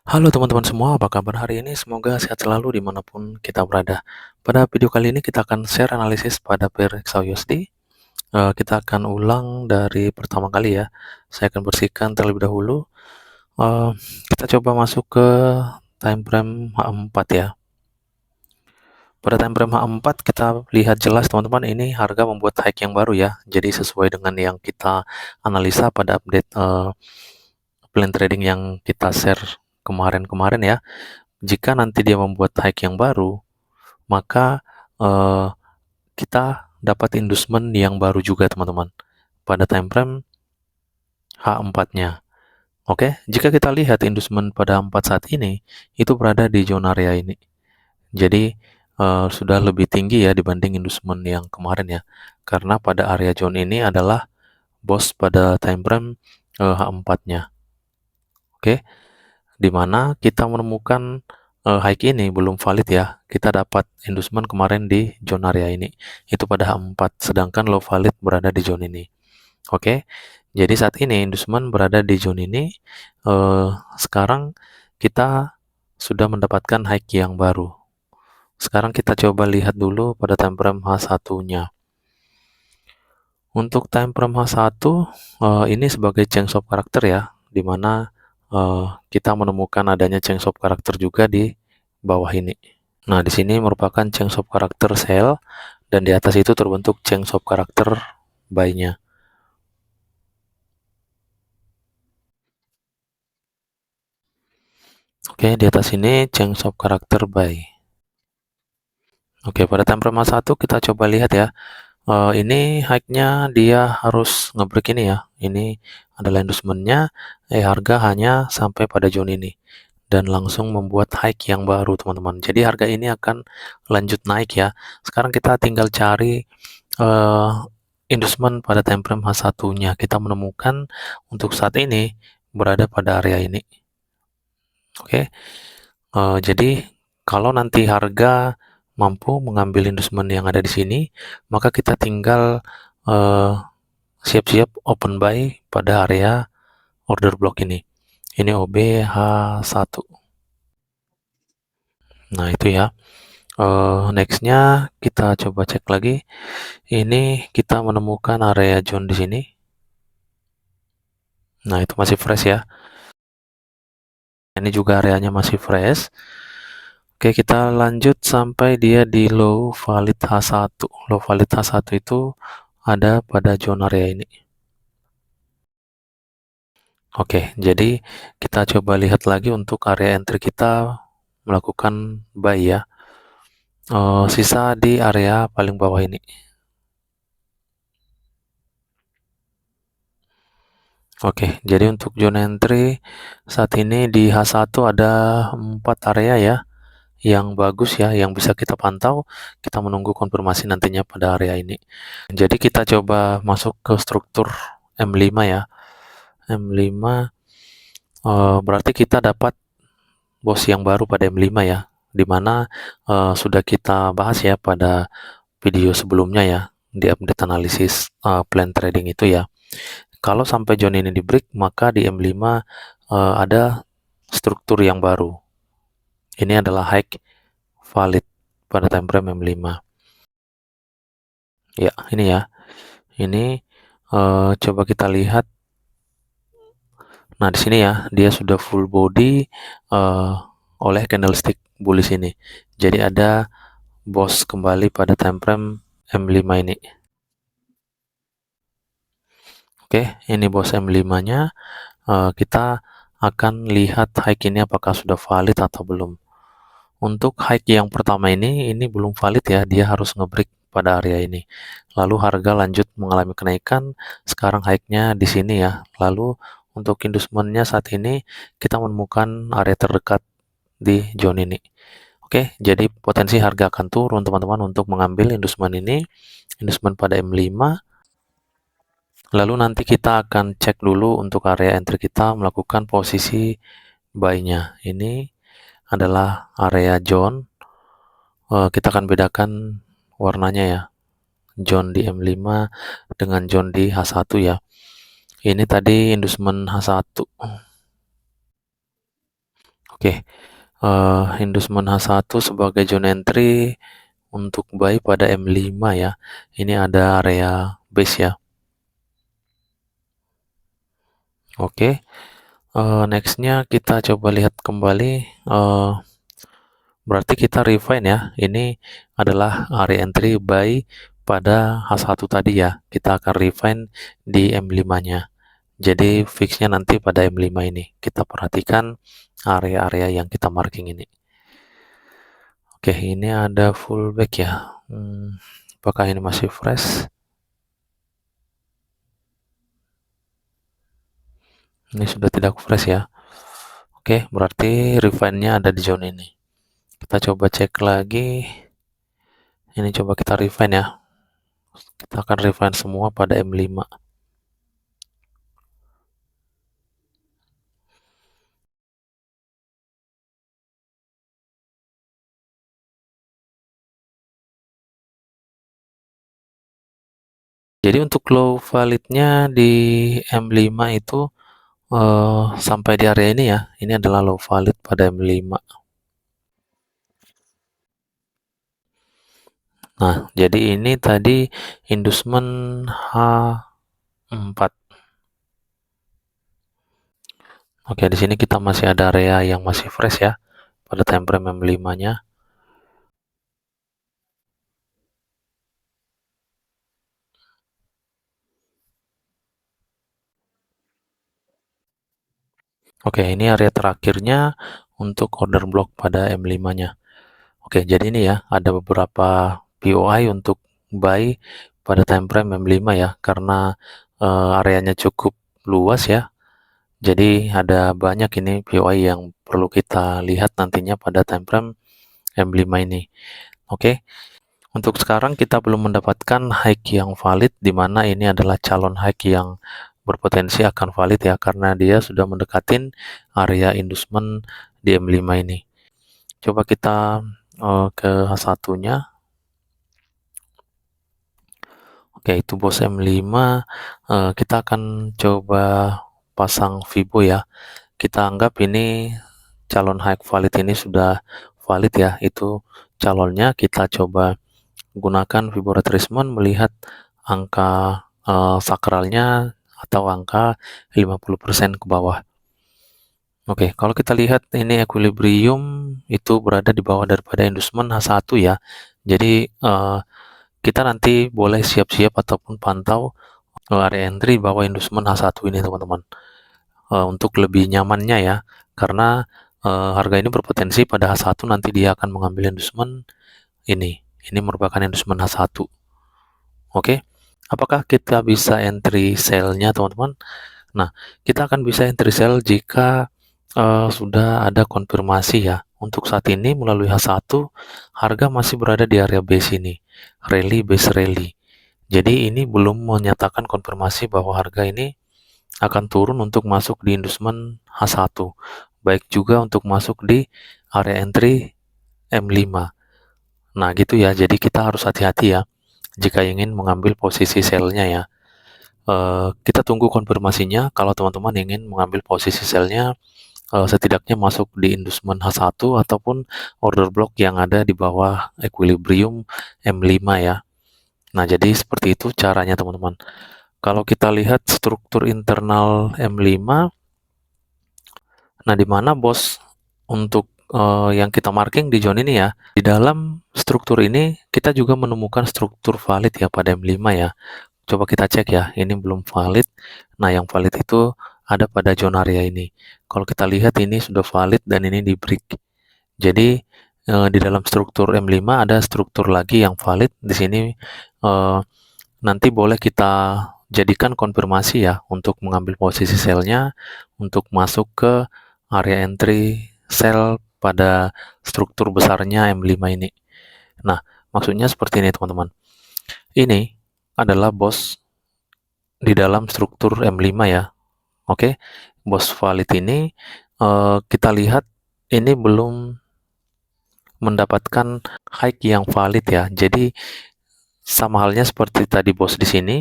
Halo teman-teman semua, apa kabar hari ini? Semoga sehat selalu dimanapun kita berada. Pada video kali ini kita akan share analisis pada pair XAUUSD. Kita akan ulang dari pertama kali ya. Saya akan bersihkan terlebih dahulu. Eh, kita coba masuk ke time frame H4 ya. Pada time frame H4 kita lihat jelas teman-teman, ini harga membuat high yang baru ya. Jadi sesuai dengan yang kita analisa pada update plan trading yang kita share kemarin-kemarin ya. Jika nanti dia membuat high yang baru, maka kita dapat inducement yang baru juga teman-teman pada time frame H4-nya. Oke, jika kita lihat inducement pada 4 saat ini itu berada di zona area ini. Jadi sudah lebih tinggi ya dibanding inducement yang kemarin ya. Karena pada area zone ini adalah bos pada time frame H4-nya. Oke, di mana kita menemukan high ini belum valid ya. Kita dapat inducement kemarin di zone area ini. Itu pada H4, sedangkan low valid berada di zone ini. Oke, jadi saat ini inducement berada di zone ini. Sekarang kita sudah mendapatkan high yang baru. Sekarang kita coba lihat dulu pada time frame H1-nya. Untuk time frame H1, ini sebagai change of character ya, di mana kita menemukan adanya change of character juga di bawah ini. Nah, di sini merupakan change of character sell, dan di atas itu terbentuk change of character buy-nya. Oke, di atas ini change of character buy. Oke, pada time frame 1 kita coba lihat ya. Ini high-nya dia harus ngebreak ini ya. Ini adalah inducement-nya. Harga hanya sampai pada zone ini dan langsung membuat high yang baru teman-teman. Jadi harga ini akan lanjut naik ya. Sekarang kita tinggal cari inducement pada time frame H1-nya. Kita menemukan untuk saat ini berada pada area ini. Oke. Jadi kalau nanti harga mampu mengambil inducement yang ada di sini, maka kita tinggal siap-siap open buy pada area order block ini. Ini OB H1. Nah, itu ya. Nextnya kita coba cek lagi. Ini kita menemukan area zone di sini. Nah, itu masih fresh ya. Ini juga areanya masih fresh. Oke, kita lanjut sampai dia di low valid H1. Low valid H1 itu ada pada zona area ini. Oke, jadi kita coba lihat lagi untuk area entry kita melakukan buy ya. Sisa di area paling bawah ini. Oke, jadi untuk zone entry saat ini di H1 ada 4 area ya yang bagus ya, yang bisa kita pantau. Kita menunggu konfirmasi nantinya pada area ini. Jadi kita coba masuk ke struktur M5 ya. M5 berarti kita dapat bos yang baru pada M5 ya, dimana sudah kita bahas ya pada video sebelumnya ya, di update analisis plan trading itu ya. Kalau sampai zone ini di break, maka di M5 ada struktur yang baru. Ini adalah high valid pada time frame M5. Ya, ini ya. Ini coba kita lihat. Nah, di sini ya, dia sudah full body oleh candlestick bullish ini. Jadi ada bos kembali pada time frame M5 ini. Oke, ini bos M5-nya. Kita akan lihat high ini apakah sudah valid atau belum. Untuk high yang pertama ini belum valid ya, dia harus ngebreak pada area ini. Lalu harga lanjut mengalami kenaikan, sekarang high-nya di sini ya. Lalu untuk inducement-nya saat ini kita menemukan area terdekat di zone ini. Oke, jadi potensi harga akan turun teman-teman untuk mengambil inducement ini, inducement pada M5. Lalu nanti kita akan cek dulu untuk area entry kita melakukan posisi buy-nya. Ini adalah area zone. Kita akan bedakan warnanya ya. Zone di M5 dengan zone di H1 ya. Ini tadi inducement H1. Oke, inducement H1 sebagai zone entry untuk buy pada M5 ya. Ini ada area base ya. Oke, nextnya kita coba lihat kembali. Berarti kita refine ya. Ini adalah area entry buy pada H1 tadi ya. Kita akan refine di M5-nya. Jadi fixnya nanti pada M5 ini. Kita perhatikan area-area yang kita marking ini. Oke, ini ada fullback ya. Apakah ini masih fresh? Ini sudah tidak fresh ya. Oke, berarti refine-nya ada di zone ini. Kita coba cek lagi. Ini coba kita refine ya. Kita akan refine semua pada M5. Jadi untuk low validnya di M5 itu sampai di area ini ya. Ini adalah low valid pada M5. Nah, jadi ini tadi inducement H4. Oke, di sini kita masih ada area yang masih fresh ya pada time frame M5-nya. Oke, ini area terakhirnya untuk order block pada M5-nya. Oke, jadi ini ya, ada beberapa POI untuk buy pada time frame M5 ya, karena areanya cukup luas ya. Jadi ada banyak ini POI yang perlu kita lihat nantinya pada time frame M5 ini. Oke, untuk sekarang kita belum mendapatkan high yang valid, di mana ini adalah calon high yang berpotensi akan valid ya, karena dia sudah mendekatin area inducement di M5 ini. Coba kita ke H1-nya. Oke, itu bos M5. Kita akan coba pasang Vibo ya. Kita anggap ini calon high valid ini sudah valid ya. Itu calonnya kita coba gunakan Vibo retracement melihat angka sakralnya atau angka 50% ke bawah. Oke, kalau kita lihat ini equilibrium itu berada di bawah daripada inducement H1 ya. Jadi kita nanti boleh siap-siap ataupun pantau area entry bawah inducement H1 ini teman-teman. Untuk lebih nyamannya ya, karena harga ini berpotensi pada H1 nanti dia akan mengambil inducement ini. Ini merupakan inducement H1. Oke, apakah kita bisa entry sell-nya teman-teman? Nah, kita akan bisa entry sell jika sudah ada konfirmasi ya. Untuk saat ini melalui H1 harga masih berada di area base ini, base rally. Jadi ini belum menyatakan konfirmasi bahwa harga ini akan turun untuk masuk di inducement H1. Baik juga untuk masuk di area entry M5. Nah, gitu ya. Jadi kita harus hati-hati ya jika ingin mengambil posisi sell-nya ya. Kita tunggu konfirmasinya. Kalau teman-teman ingin mengambil posisi sell-nya, setidaknya masuk di inducement H1 ataupun order block yang ada di bawah equilibrium M5 ya. Nah, jadi seperti itu caranya teman-teman. Kalau kita lihat struktur internal M5, nah di mana bos untuk yang kita marking di zone ini ya, di dalam struktur ini kita juga menemukan struktur valid ya pada M5 ya. Coba kita cek ya, ini belum valid. Nah, yang valid itu ada pada zone area ini. Kalau kita lihat ini sudah valid dan ini di break. Jadi di dalam struktur M5 ada struktur lagi yang valid. Di sini nanti boleh kita jadikan konfirmasi ya untuk mengambil posisi sell-nya untuk masuk ke area entry sell pada struktur besarnya M5 ini. Nah, maksudnya seperti ini teman-teman. Ini adalah bos di dalam struktur M5 ya. Oke, bos valid ini kita lihat ini belum mendapatkan high yang valid ya. Jadi sama halnya seperti tadi bos di sini,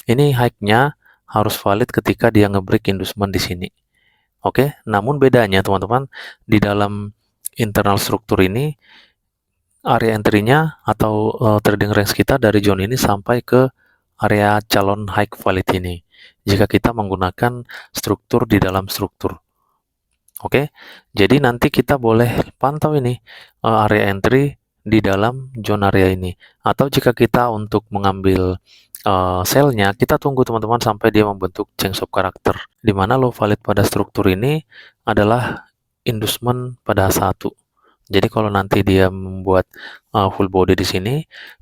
ini high-nya harus valid ketika dia ngebreak inducement di sini. Oke, namun bedanya teman-teman, di dalam internal struktur ini, area entry-nya atau trading range kita dari zone ini sampai ke area calon high valid ini. Jika kita menggunakan struktur di dalam struktur. Oke, jadi nanti kita boleh pantau ini area entry di dalam zone area ini. Atau jika kita untuk mengambil sell-nya, kita tunggu teman-teman sampai dia membentuk change of character. Di mana low valid pada struktur ini adalah inducement pada H1. Jadi kalau nanti dia membuat full body di sini,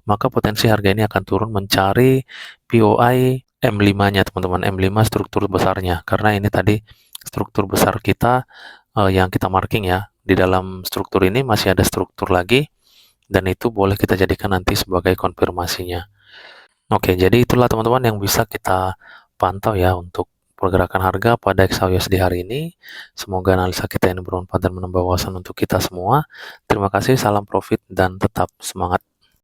maka potensi harga ini akan turun mencari POI M5-nya teman-teman, M5 struktur besarnya. Karena ini tadi struktur besar kita yang kita marking ya. Di dalam struktur ini masih ada struktur lagi, dan itu boleh kita jadikan nanti sebagai konfirmasinya. Oke, jadi itulah teman-teman yang bisa kita pantau ya untuk pergerakan harga pada XAUSD hari ini. Semoga analisa kita ini bermanfaat dan menambah wawasan untuk kita semua. Terima kasih, salam profit, dan tetap semangat.